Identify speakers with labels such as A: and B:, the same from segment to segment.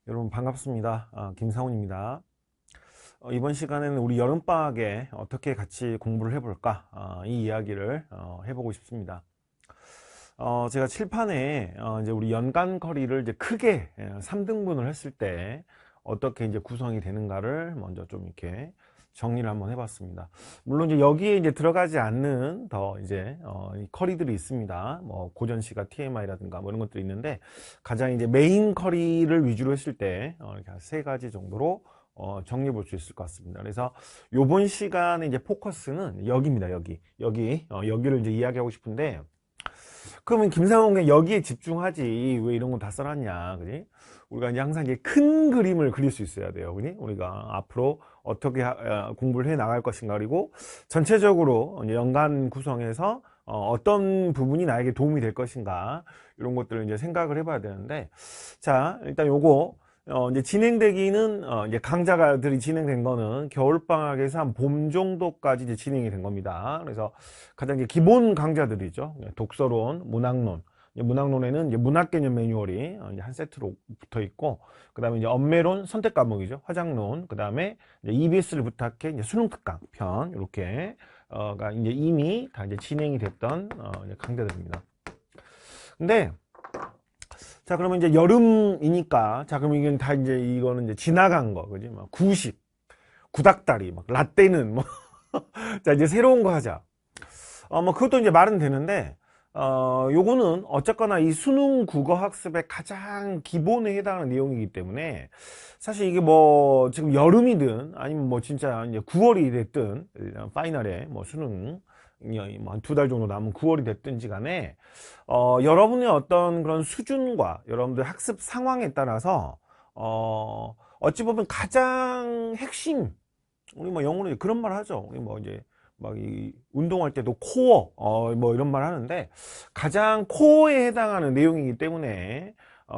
A: 여러분 반갑습니다. 김상훈입니다. 이번 시간에는 우리 여름방학에 어떻게 같이 공부를 해볼까, 이 이야기를 해보고 싶습니다. 제가 칠판에 이제 우리 연간 커리를 이제 크게 3등분을 했을 때 어떻게 이제 구성이 되는가를 먼저 좀 이렇게 정리를 한번 해봤습니다. 물론 이제 여기에 이제 들어가지 않는 더 이제 이 커리들이 있습니다. 뭐 고전시가 TMI라든가 뭐 이런 것들이 있는데, 가장 이제 메인 커리를 위주로 했을 때 이렇게 한 3가지 정도로 정리해 볼 수 있을 것 같습니다. 그래서 요번 시간에 이제 포커스는 여기입니다. 여기를 이제 이야기하고 싶은데, 그러면 김상훈이 여기에 집중하지 왜 이런 거 다 써놨냐, 그지? 우리가 이제 항상 이제 큰 그림을 그릴 수 있어야 돼요, 그지? 우리가 앞으로 어떻게 공부를 해 나갈 것인가, 그리고 전체적으로 이제 연간 구성에서 어떤 부분이 나에게 도움이 될 것인가, 이런 것들을 이제 생각을 해봐야 되는데, 자, 일단 요거 이제 진행되기는 이제 강좌들이 진행된 거는 겨울방학에서 한 봄 정도까지 이제 진행이 된 겁니다. 그래서 가장 이제 기본 강좌들이죠. 독서론, 문학론. 문학론에는 이제 문학개념 매뉴얼이 이제 한 세트로 붙어 있고, 그 다음에 이제 언매론 선택 과목이죠. 화장론. 그 다음에 EBS를 부탁해 이제 수능 특강 편, 이렇게 가 이제 이미 다 이제 진행이 됐던 이제 강좌들입니다. 근데 자, 그러면 이제 여름이니까, 자, 그럼 이건 다 이제 이거는 이제 지나간 거, 그지? 막 구식, 구닥다리, 막 라떼는 뭐, 자, 이제 새로운 거 하자. 뭐 그것도 이제 말은 되는데, 요거는 어쨌거나 이 수능 국어 학습의 가장 기본에 해당하는 내용이기 때문에, 사실 이게 뭐 지금 여름이든 아니면 뭐 진짜 이제 9월이 됐든, 파이널에 뭐 수능 한 2달 정도 남은 9월이 됐든지 간에 여러분의 어떤 그런 수준과 여러분들 학습 상황에 따라서 어찌 보면 가장 핵심, 우리 뭐 영어로 그런 말 하죠. 우리 뭐 이제 막 이 운동할 때도 코어 뭐 이런 말 하는데, 가장 코어에 해당하는 내용이기 때문에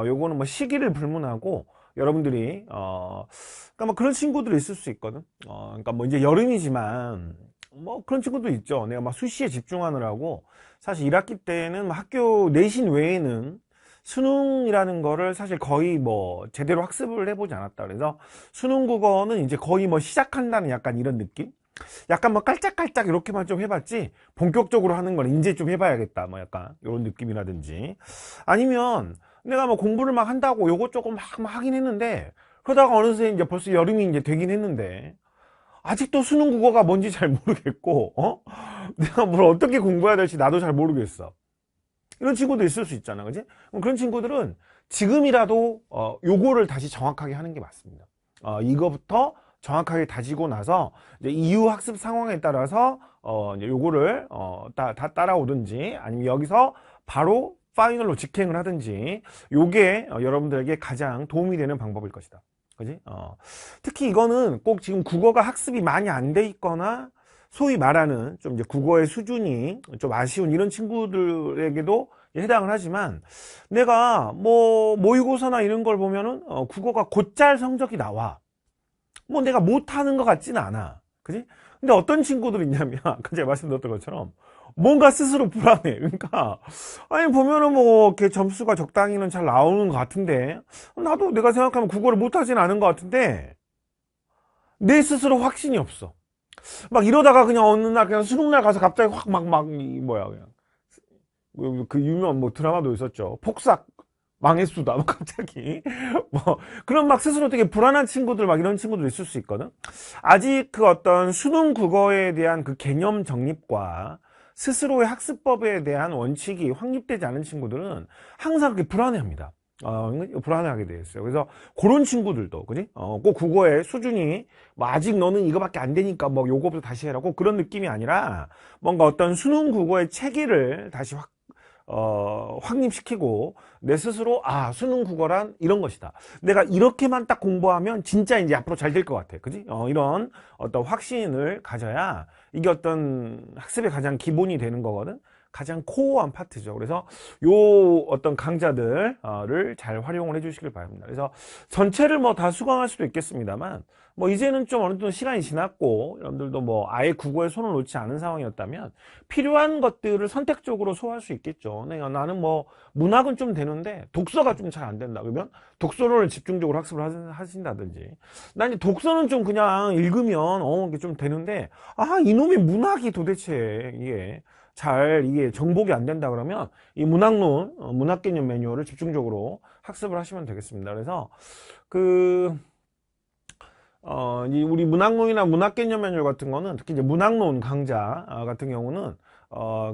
A: 요거는 뭐 시기를 불문하고 여러분들이 그러니까 뭐 그런 친구들이 있을 수 있거든. 그러니까 뭐 이제 여름이지만 뭐 그런 친구도 있죠. 내가 막 수시에 집중하느라고 사실 1학기 때는 학교 내신 외에는 수능이라는 거를 사실 거의 뭐 제대로 학습을 해보지 않았다. 그래서 수능 국어는 이제 거의 뭐 시작한다는 약간 이런 느낌? 약간 뭐 깔짝깔짝 이렇게만 좀 해봤지, 본격적으로 하는 걸 이제 좀 해봐야겠다, 뭐 약간 이런 느낌이라든지, 아니면 내가 뭐 공부를 막 한다고 요것저것 막 하긴 했는데, 그러다가 어느새 이제 벌써 여름이 이제 되긴 했는데 아직도 수능 국어가 뭔지 잘 모르겠고, 내가 뭘 어떻게 공부해야 될지 나도 잘 모르겠어. 이런 친구도 있을 수 있잖아, 그지? 그런 친구들은 지금이라도 요거를 다시 정확하게 하는 게 맞습니다. 이거부터 정확하게 다지고 나서 이제 이후 학습 상황에 따라서 이제 요거를 다 따라오든지, 아니면 여기서 바로 파이널로 직행을 하든지, 요게 여러분들에게 가장 도움이 되는 방법일 것이다. 그지? 특히 이거는 꼭 지금 국어가 학습이 많이 안 돼 있거나, 소위 말하는 좀 이제 국어의 수준이 좀 아쉬운 이런 친구들에게도 해당을 하지만, 내가 뭐 모의고사나 이런 걸 보면은 국어가 곧잘 성적이 나와. 뭐 내가 못하는 것 같지는 않아. 그지? 근데 어떤 친구들이 있냐면, 아까 제가 말씀드렸던 것처럼 뭔가 스스로 불안해. 그러니까 아니 보면은 뭐 이렇게 점수가 적당히는 잘 나오는 것 같은데, 나도 내가 생각하면 국어를 못하진 않은 것 같은데 내 스스로 확신이 없어. 막 이러다가 그냥 어느 날 그냥 수능날 가서 갑자기 확 뭐야 그냥 그 유명한 뭐 드라마도 있었죠. 폭삭 망했수다 뭐 갑자기 뭐 그런 막 스스로 되게 불안한 친구들, 막 이런 친구들 있을 수 있거든. 아직 그 어떤 수능 국어에 대한 그 개념 정립과 스스로의 학습법에 대한 원칙이 확립되지 않은 친구들은 항상 그렇게 불안해합니다. 불안해하게 되어 있어요. 그래서 그런 친구들도, 그지? 꼭 국어의 수준이 뭐 아직 너는 이거밖에 안 되니까 뭐 요거부터 다시 해라, 꼭 그런 느낌이 아니라, 뭔가 어떤 수능 국어의 체계를 다시 확립시키고 내 스스로, 수능 국어란 이런 것이다. 내가 이렇게만 딱 공부하면 진짜 이제 앞으로 잘 될 것 같아. 그지? 이런 어떤 확신을 가져야 이게 어떤 학습의 가장 기본이 되는 거거든. 가장 코어한 파트죠. 그래서 요 어떤 강좌들을 잘 활용을 해 주시길 바랍니다. 그래서 전체를 뭐 다 수강할 수도 있겠습니다만, 뭐 이제는 좀 어느 정도 시간이 지났고 여러분들도 뭐 아예 국어에 손을 놓지 않은 상황이었다면 필요한 것들을 선택적으로 소화할 수 있겠죠. 나는 뭐 문학은 좀 되는데 독서가 좀 잘 안 된다 그러면 독서를 집중적으로 학습을 하신다든지, 난 이제 독서는 좀 그냥 읽으면 이게 좀 되는데, 이놈의 문학이 도대체 이게 정복이 안 된다 그러면 이 문학론, 문학 개념 매뉴얼을 집중적으로 학습을 하시면 되겠습니다. 그래서 우리 문학론이나 문학 개념 매뉴얼 같은 거는, 특히 이제 문학론 강좌 같은 경우는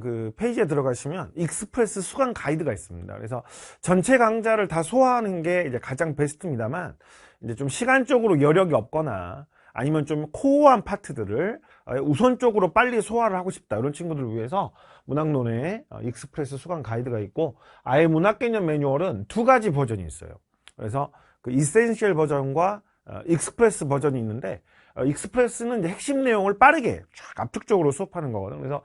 A: 그 페이지에 들어가시면 익스프레스 수강 가이드가 있습니다. 그래서 전체 강좌를 다 소화하는 게 이제 가장 베스트입니다만, 이제 좀 시간적으로 여력이 없거나 아니면 좀 코어한 파트들을 우선적으로 빨리 소화를 하고 싶다, 이런 친구들을 위해서 문학론에 익스프레스 수강 가이드가 있고, 아예 문학 개념 매뉴얼은 두 가지 버전이 있어요. 그래서 그 이센셜 버전과 익스프레스 버전이 있는데, 익스프레스는 이제 핵심 내용을 빠르게 쫙 압축적으로 수업하는 거거든요. 그래서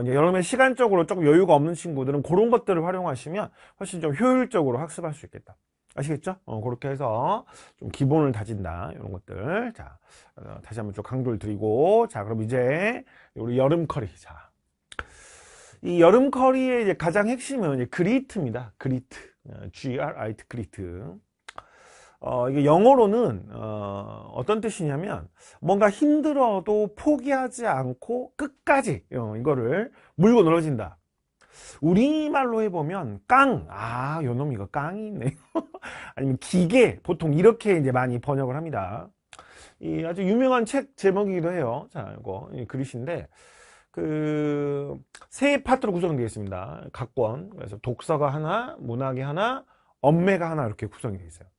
A: 이제 여름에 시간적으로 조금 여유가 없는 친구들은 그런 것들을 활용하시면 훨씬 좀 효율적으로 학습할 수 있겠다. 아시겠죠? 그렇게 해서 좀 기본을 다진다, 이런 것들. 자, 다시 한번 좀 강조를 드리고, 자, 그럼 이제 우리 여름 커리. 자, 이 여름 커리의 이제 가장 핵심은 이제 그리트입니다. 그리트, G-R-I-T, 그리트. 이게 영어로는 어떤 뜻이냐면, 뭔가 힘들어도 포기하지 않고 끝까지 이거를 물고 늘어진다. 우리말로 해보면 요놈 이거 깡이 있네. 아니면 기계, 보통 이렇게 이제 많이 번역을 합니다. 이 아주 유명한 책 제목이기도 해요. 자, 이거 그릇인데, 세 파트로 구성되어 있습니다. 각 권. 그래서 독서가 하나, 문학이 하나, 엄매가 하나, 이렇게 구성이 되어 있어요.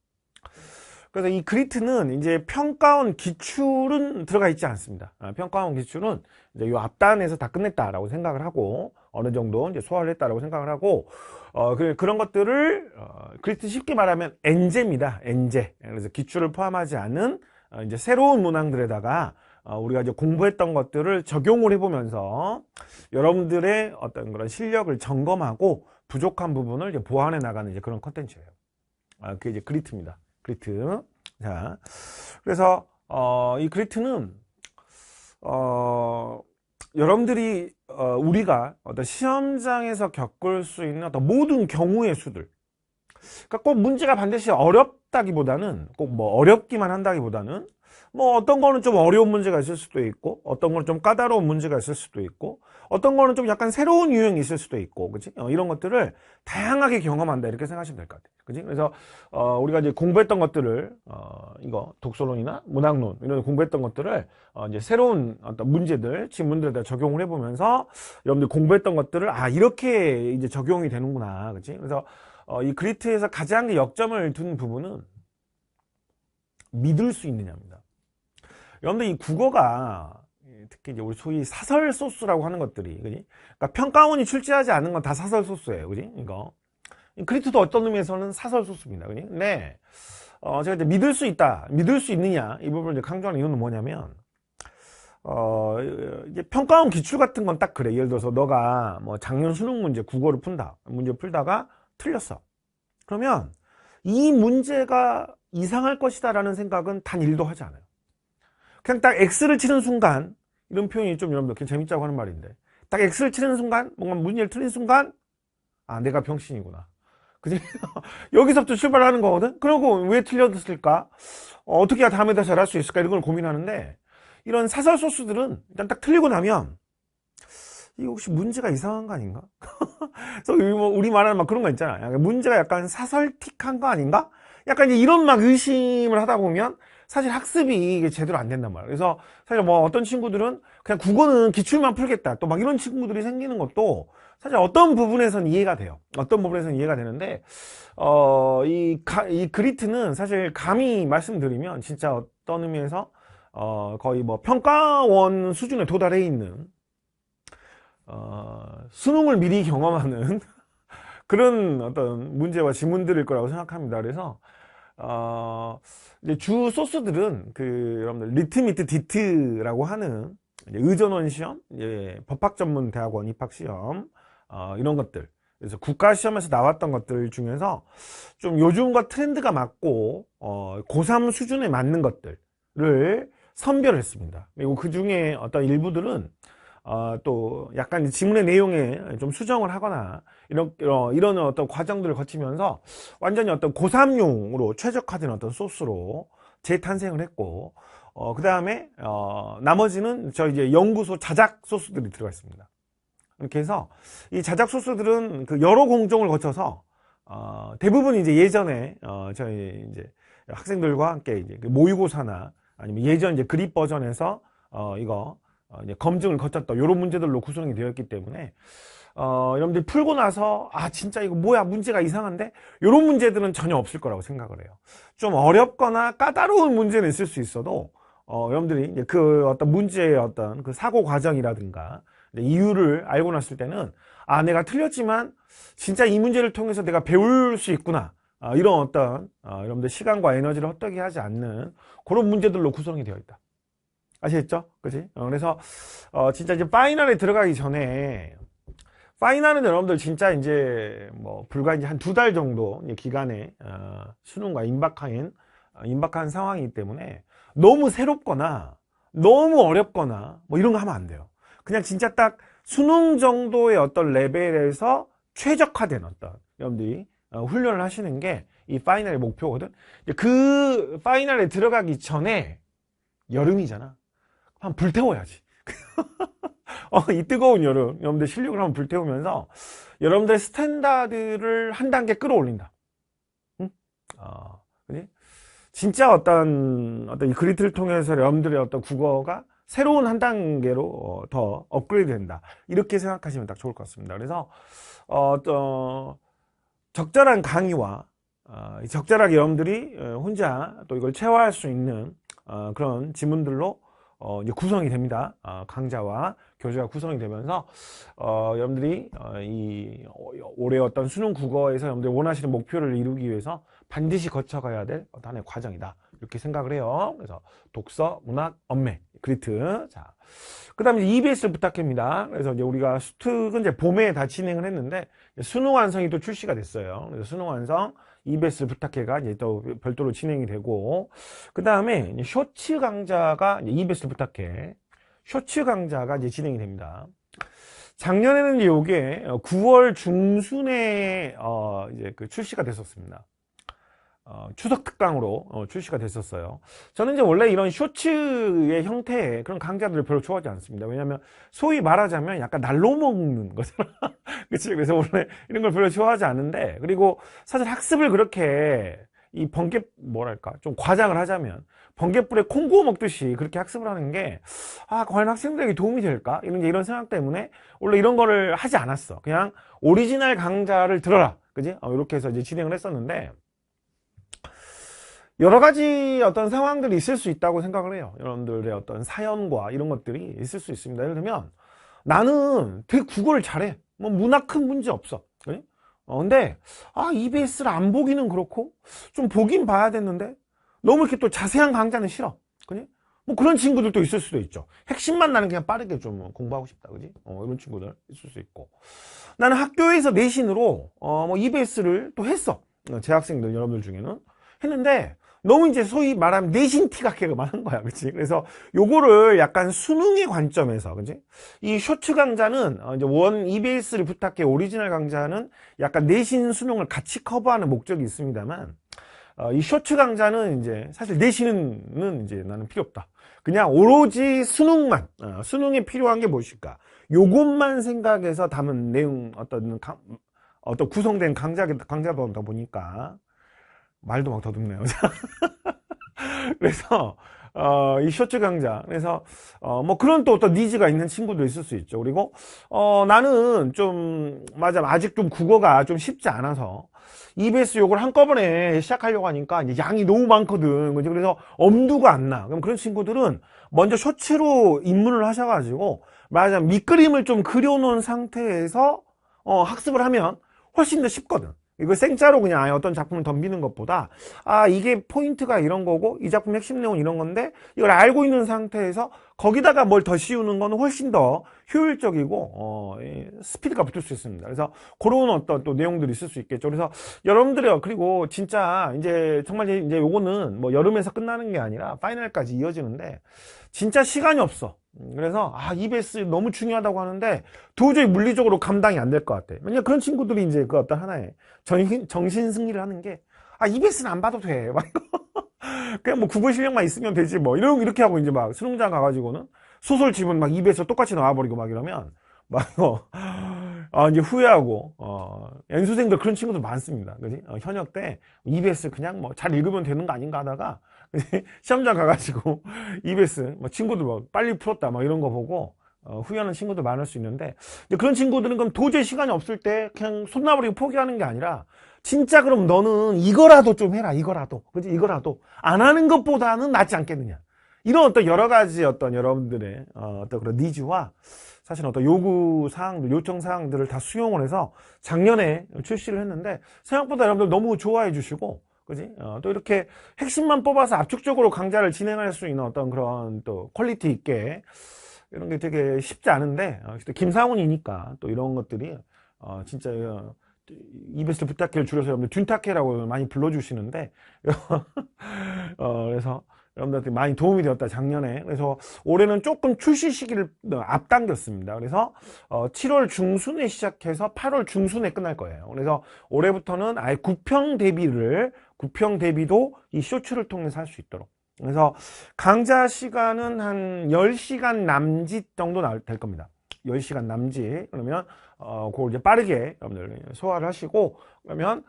A: 그래서 이 그리트는 이제 평가원 기출은 들어가 있지 않습니다. 평가원 기출은 이제 요 앞단에서 다 끝냈다라고 생각을 하고, 어느 정도 이제 소화를 했다라고 생각을 하고, 그런 것들을, 그리트 쉽게 말하면 엔제입니다. 엔제. 그래서 기출을 포함하지 않은, 이제 새로운 문항들에다가, 우리가 이제 공부했던 것들을 적용을 해보면서 여러분들의 어떤 그런 실력을 점검하고 부족한 부분을 이제 보완해 나가는 이제 그런 컨텐츠예요. 그게 이제 그리트입니다. 그리트. 자, 그래서 이 그리트는 여러분들이 우리가 어떤 시험장에서 겪을 수 있는 어떤 모든 경우의 수들, 그러니까 꼭 문제가 반드시 어렵다기보다는, 꼭 뭐 어렵기만 한다기보다는, 뭐 어떤 거는 좀 어려운 문제가 있을 수도 있고, 어떤 거는 좀 까다로운 문제가 있을 수도 있고, 어떤 거는 좀 약간 새로운 유형이 있을 수도 있고, 그치? 이런 것들을 다양하게 경험한다, 이렇게 생각하시면 될 것 같아요. 그치? 그래서, 우리가 이제 공부했던 것들을, 이거, 독서론이나 문학론, 이런 공부했던 것들을, 이제 새로운 어떤 문제들, 지문들에다 적용을 해보면서, 여러분들 공부했던 것들을, 이렇게 이제 적용이 되는구나, 그치? 그래서, 이 그리트에서 가장 역점을 둔 부분은 믿을 수 있느냐입니다. 여러분들 이 국어가 특히 이제 우리 소위 사설 소스라고 하는 것들이, 그지? 그러니까 평가원이 출제하지 않은 건 다 사설 소스예요, 그지? 이거 그리트도 어떤 의미에서는 사설 소스입니다, 그지? 근데 제가 이제 믿을 수 있다, 믿을 수 있느냐, 이 부분을 이제 강조하는 이유는 뭐냐면, 이제 평가원 기출 같은 건 딱 그래. 예를 들어서 너가 뭐 작년 수능 문제 국어를 문제 풀다가 틀렸어. 그러면 이 문제가 이상할 것이다라는 생각은 단 1도 하지 않아요. 그냥 딱 X를 치는 순간, 이런 표현이 좀 여러분들 그냥 재밌자고 하는 말인데, 딱 X를 치는 순간, 뭔가 문제를 틀린 순간, 내가 병신이구나. 그지? 여기서부터 출발하는 거거든? 그러고 왜 틀렸을까? 어떻게 해야 다음에 더 잘할 수 있을까? 이런 걸 고민하는데, 이런 사설 소스들은 일단 딱 틀리고 나면, 이거 혹시 문제가 이상한 거 아닌가? 그래서 우리 말하는 막 그런 거 있잖아. 문제가 약간 사설틱한 거 아닌가? 약간 이제 이런 막 의심을 하다 보면 사실 학습이 이게 제대로 안 된단 말이야. 그래서 사실 뭐 어떤 친구들은 그냥 국어는 기출만 풀겠다, 또 막 이런 친구들이 생기는 것도 사실 어떤 부분에선 이해가 돼요. 어떤 부분에선 이해가 되는데, 이 그리트는 사실 감히 말씀드리면 진짜 어떤 의미에서 거의 뭐 평가원 수준에 도달해 있는, 수능을 미리 경험하는 그런 어떤 문제와 지문들일 거라고 생각합니다. 그래서 이제 주 소스들은 여러분들 리트미트 디트라고 하는 의전원 시험, 법학 전문 대학원 입학 시험, 이런 것들. 그래서 국가시험에서 나왔던 것들 중에서 좀 요즘과 트렌드가 맞고 고3 수준에 맞는 것들을 선별했습니다. 그리고 그 중에 어떤 일부들은 또 약간 지문의 내용에 좀 수정을 하거나 이런 어떤 과정들을 거치면서 완전히 어떤 고3용으로 최적화된 어떤 소스로 재탄생을 했고, 그 다음에 나머지는 저 이제 연구소 자작 소스들이 들어가 있습니다. 이렇게 해서 이 자작 소스들은 그 여러 공정을 거쳐서 대부분 이제 예전에 저희 이제 학생들과 함께 이제 그 모의고사나 아니면 예전 이제 그립 버전에서 이거 이제 검증을 거쳤던 이런 문제들로 구성이 되어 있기 때문에 여러분들이 풀고 나서 진짜 이거 뭐야 문제가 이상한데 이런 문제들은 전혀 없을 거라고 생각을 해요. 좀 어렵거나 까다로운 문제는 있을 수 있어도 여러분들이 이제 그 어떤 문제의 어떤 그 사고 과정이라든가 이유를 알고 났을 때는 내가 틀렸지만 진짜 이 문제를 통해서 내가 배울 수 있구나, 이런 어떤 여러분들 시간과 에너지를 헛되게 하지 않는 그런 문제들로 구성이 되어 있다. 아시겠죠? 그치? 그래서 진짜 이제 파이널에 들어가기 전에, 파이널은 여러분들 진짜 이제 뭐 불과 이제 한 2달 정도 기간에 수능과 임박한 상황이기 때문에 너무 새롭거나 너무 어렵거나 뭐 이런 거 하면 안 돼요. 그냥 진짜 딱 수능 정도의 어떤 레벨에서 최적화된 어떤 여러분들이 훈련을 하시는 게 이 파이널의 목표거든. 그 파이널에 들어가기 전에 여름이잖아. 한번 불태워야지. 이 뜨거운 여름 여러분들 실력을 한번 불태우면서 여러분들의 스탠다드를 한 단계 끌어올린다. 응? 그지? 진짜 어떤 이 그리트를 통해서 여러분들의 어떤 국어가 새로운 한 단계로 더 업그레이드 된다. 이렇게 생각하시면 딱 좋을 것 같습니다. 그래서 적절한 강의와 적절하게 여러분들이 혼자 또 이걸 체화할 수 있는 그런 지문들로 이제 구성이 됩니다. 강좌와 교재가 구성이 되면서 여러분들이 이 올해 어떤 수능 국어에서 여러분들이 원하시는 목표를 이루기 위해서 반드시 거쳐가야 될 하나의 과정이다. 이렇게 생각을 해요. 그래서 독서, 문학, 언매, 그리트. 자, 그 다음에 EBS를 부탁합니다. 그래서 이제 우리가 수특은 이제 봄에 다 진행을 했는데 수능 완성이 또 출시가 됐어요. 그래서 수능 완성 EBS를 부탁해가 이제 또 별도로 진행이 되고, 그 다음에 쇼츠 강좌가 이제 EBS를 부탁해. 쇼츠 강좌가 이제 진행이 됩니다. 작년에는 이제 요게 9월 중순에 이제 그 출시가 됐었습니다. 추석 특강으로 출시가 됐었어요. 저는 이제 원래 이런 쇼츠의 형태의 그런 강좌들을 별로 좋아하지 않습니다. 왜냐하면 소위 말하자면 약간 날로 먹는 거잖아. 그치? 그래서 원래 이런 걸 별로 좋아하지 않는데, 그리고 사실 학습을 그렇게 이 뭐랄까 좀 과장을 하자면 번갯불에 콩 구워 먹듯이 그렇게 학습을 하는 게 과연 학생들에게 도움이 될까? 이런 생각 때문에 원래 이런 거를 하지 않았어. 그냥 오리지널 강좌를 들어라. 그지? 이렇게 해서 이제 진행을 했었는데, 여러 가지 어떤 상황들이 있을 수 있다고 생각을 해요. 여러분들의 어떤 사연과 이런 것들이 있을 수 있습니다. 예를 들면 나는 되게 국어를 잘해. 뭐 문학 큰 문제 없어. 그래? 근데 EBS를 안 보기는 그렇고 좀 보긴 봐야 됐는데 너무 이렇게 또 자세한 강좌는 싫어. 그래? 뭐 그런 친구들도 있을 수도 있죠. 핵심만 나는 그냥 빠르게 좀 공부하고 싶다. 그지? 이런 친구들 있을 수 있고. 나는 학교에서 내신으로 뭐 EBS를 또 했어. 재학생들 여러분들 중에는 했는데 너무 이제 소위 말하면 내신 티가 많은 거야. 그치? 그래서 요거를 약간 수능의 관점에서, 그치? 이 쇼츠 강좌는 이제 EBS를 부탁해 오리지널 강좌는 약간 내신 수능을 같이 커버하는 목적이 있습니다만, 이 쇼츠 강좌는 이제 사실 내신은 이제 나는 필요 없다. 그냥 오로지 수능만, 수능에 필요한 게 무엇일까? 요것만 생각해서 담은 내용, 어떤 구성된 강좌다 보니까, 말도 막 더듬네요. 그래서 이 쇼츠 강좌, 그래서 뭐 그런 또 어떤 니즈가 있는 친구도 있을 수 있죠. 그리고 나는 좀 아직 좀 국어가 좀 쉽지 않아서 EBS 요걸 한꺼번에 시작하려고 하니까 이제 양이 너무 많거든. 그래서 엄두가 안 나. 그럼 그런 친구들은 먼저 쇼츠로 입문을 하셔가지고 밑그림을 좀 그려놓은 상태에서 학습을 하면 훨씬 더 쉽거든. 이거 생짜로 그냥 아예 어떤 작품을 덤비는 것보다 이게 포인트가 이런 거고 이 작품 핵심 내용은 이런 건데 이걸 알고 있는 상태에서 거기다가 뭘 더 씌우는 건 훨씬 더 효율적이고 스피드가 붙을 수 있습니다. 그래서 그런 어떤 또 내용들이 있을 수 있겠죠. 그래서 여러분들이요, 그리고 진짜 이제 정말 이제 요거는 뭐 여름에서 끝나는 게 아니라 파이널까지 이어지는데 진짜 시간이 없어. 그래서 EBS 너무 중요하다고 하는데 도저히 물리적으로 감당이 안 될 것 같아. 왜냐면 그런 친구들이 이제 그 어떤 하나의 정신 승리를 하는 게 EBS는 안 봐도 돼. 막 이거 그냥 뭐 국어 실력만 있으면 되지 뭐 이렇게 하고 이제 막 수능장 가가지고는 소설 집은 막 EBS 똑같이 나와버리고 막 이러면 막 이거 이제 후회하고 연수생들 그런 친구들 많습니다. 그지? 현역 때 EBS 그냥 뭐 잘 읽으면 되는 거 아닌가 하다가 시험장 가가지고 EBS 뭐 친구들 뭐 빨리 풀었다 막 이런 거 보고 후회하는 친구들 많을 수 있는데 그런 친구들은 그럼 도저히 시간이 없을 때 그냥 손 놔버리고 포기하는 게 아니라 진짜 그럼 너는 이거라도 좀 해라. 이거라도. 그지? 이거라도 안 하는 것보다는 낫지 않겠느냐. 이런 어떤 여러 가지 어떤 여러분들의 어떤 그런 니즈와 사실 어떤 요구 사항들, 요청 사항들을 다 수용을 해서 작년에 출시를 했는데 생각보다 여러분들 너무 좋아해 주시고, 그지? 또 이렇게 핵심만 뽑아서 압축적으로 강좌를 진행할 수 있는 어떤 그런 또 퀄리티 있게 이런 게 되게 쉽지 않은데, 또 김상훈이니까 또 이런 것들이 진짜 EBS 부탁해를 줄여서 여러분들 둔탁해라고 많이 불러주시는데 그래서 여러분들한테 많이 도움이 되었다 작년에. 그래서 올해는 조금 출시 시기를 앞당겼습니다. 그래서 7월 중순에 시작해서 8월 중순에 끝날 거예요. 그래서 올해부터는 아예 구평 대비도 이 쇼츠를 통해서 할 수 있도록. 그래서 강좌 시간은 한 10시간 남짓 정도 될 겁니다. 10시간 남짓. 그러면 그걸 이제 빠르게 여러분들 소화를 하시고, 그러면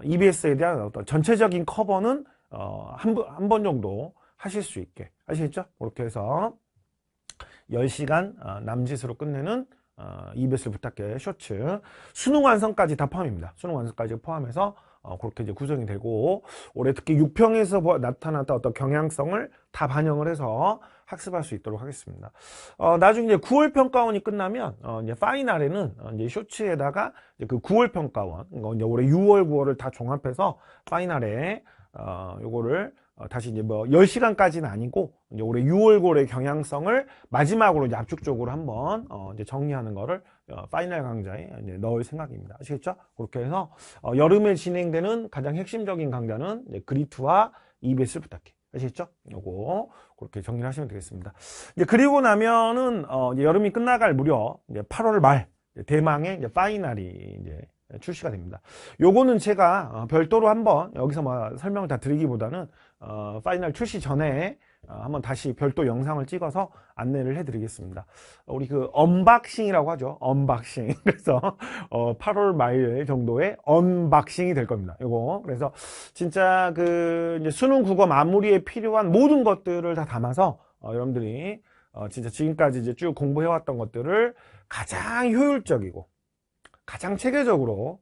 A: EBS에 대한 어떤 전체적인 커버는 한 번 정도 하실 수 있게. 아시겠죠? 그렇게 해서 10시간 남짓으로 끝내는 EBS를 부탁해 쇼츠 수능 완성까지 다 포함입니다. 수능 완성까지 포함해서 그렇게 이제 구성이 되고, 올해 특히 6평에서 나타났던 어떤 경향성을 다 반영을 해서 학습할 수 있도록 하겠습니다. 나중에 이제 9월 평가원이 끝나면 이제 파이널에는 이제 쇼츠에다가 이제 그 9월 평가원, 이제 올해 6월, 9월을 다 종합해서 파이널에 요거를 다시 이제 뭐 10시간까지는 아니고 이제 올해 6월, 9월의 경향성을 마지막으로 이제 압축적으로 한번 이제 정리하는 거를 파이널 강좌에 이제 넣을 생각입니다. 아시겠죠? 그렇게 해서 여름에 진행되는 가장 핵심적인 강좌는 이제 그리트와 EBS를 부탁해. 아시겠죠? 요거 그렇게 정리를 하시면 되겠습니다. 이제 그리고 나면은 이제 여름이 끝나갈 무렵 이제 8월 말 대망의 이제 파이널이 이제 출시가 됩니다. 요거는 제가 별도로 한번 여기서 뭐 설명을 다 드리기보다는 파이널 출시 전에 한번 다시 별도 영상을 찍어서 안내를 해드리겠습니다. 우리 그 언박싱이라고 하죠. 언박싱. 그래서 8월 말 정도에 언박싱이 될 겁니다. 요거. 그래서 진짜 그 이제 수능 국어 마무리에 필요한 모든 것들을 다 담아서 여러분들이 진짜 지금까지 이제 쭉 공부해왔던 것들을 가장 효율적이고 가장 체계적으로,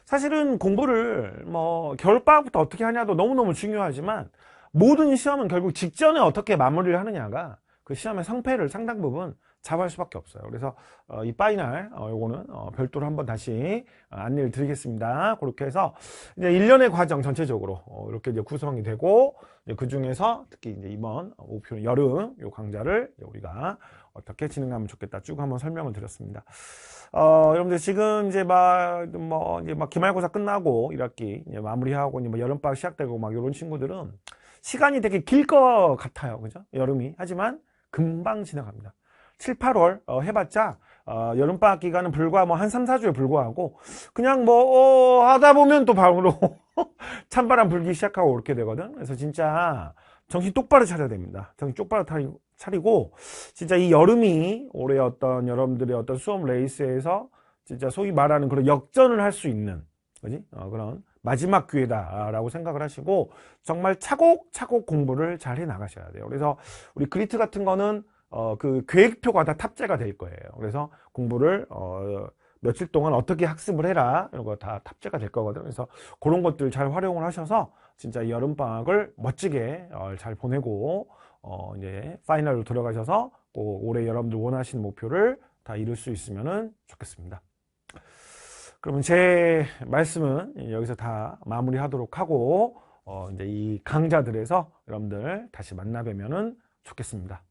A: 사실은 공부를 뭐 겨울방학부터 어떻게 하냐도 너무너무 중요하지만 모든 시험은 결국 직전에 어떻게 마무리를 하느냐가 그 시험의 성패를 상당 부분 좌우할 수밖에 없어요. 그래서 이 파이널 요거는 별도로 한번 다시 안내를 드리겠습니다. 그렇게 해서 이제 1년의 과정 전체적으로 이렇게 이제 구성이 되고, 그 중에서 특히 이제 이번 목표는 여름 요 강좌를 우리가 어떻게 진행하면 좋겠다 쭉 한번 설명을 드렸습니다. 여러분들 지금 이제 이제 기말고사 끝나고 1학기 이제 마무리하고 이제 여름방학 시작되고 막 이런 친구들은 시간이 되게 길 것 같아요. 그죠? 여름이. 하지만 금방 지나갑니다. 7, 8월 해봤자 여름방학 기간은 불과 뭐 한 3, 4주에 불과하고, 그냥 하다 보면 또 바로 찬바람 불기 시작하고 그렇게 되거든. 그래서 진짜 정신 똑바로 차려야 됩니다. 정신 똑바로 차리고 진짜 이 여름이 올해 어떤 여러분들의 어떤 수험 레이스에서 진짜 소위 말하는 그런 역전을 할 수 있는, 그지? 그런 마지막 기회다라고 생각을 하시고 정말 차곡차곡 공부를 잘 해 나가셔야 돼요. 그래서 우리 그리트 같은 거는 그 계획표가 다 탑재가 될 거예요. 그래서 공부를 며칠 동안 어떻게 학습을 해라 이런 거 다 탑재가 될 거거든요. 그래서 그런 것들 잘 활용을 하셔서 진짜 이 여름방학을 멋지게 잘 보내고 이제 파이널로 들어가셔서 올해 여러분들 원하시는 목표를 다 이룰 수 있으면 좋겠습니다. 그러면 제 말씀은 여기서 다 마무리하도록 하고 이제 이 강좌들에서 여러분들 다시 만나 뵈면은 좋겠습니다.